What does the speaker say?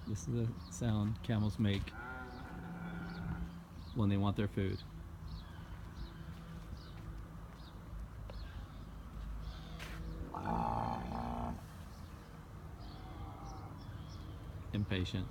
This is the sound camels make when they want their food. Impatient.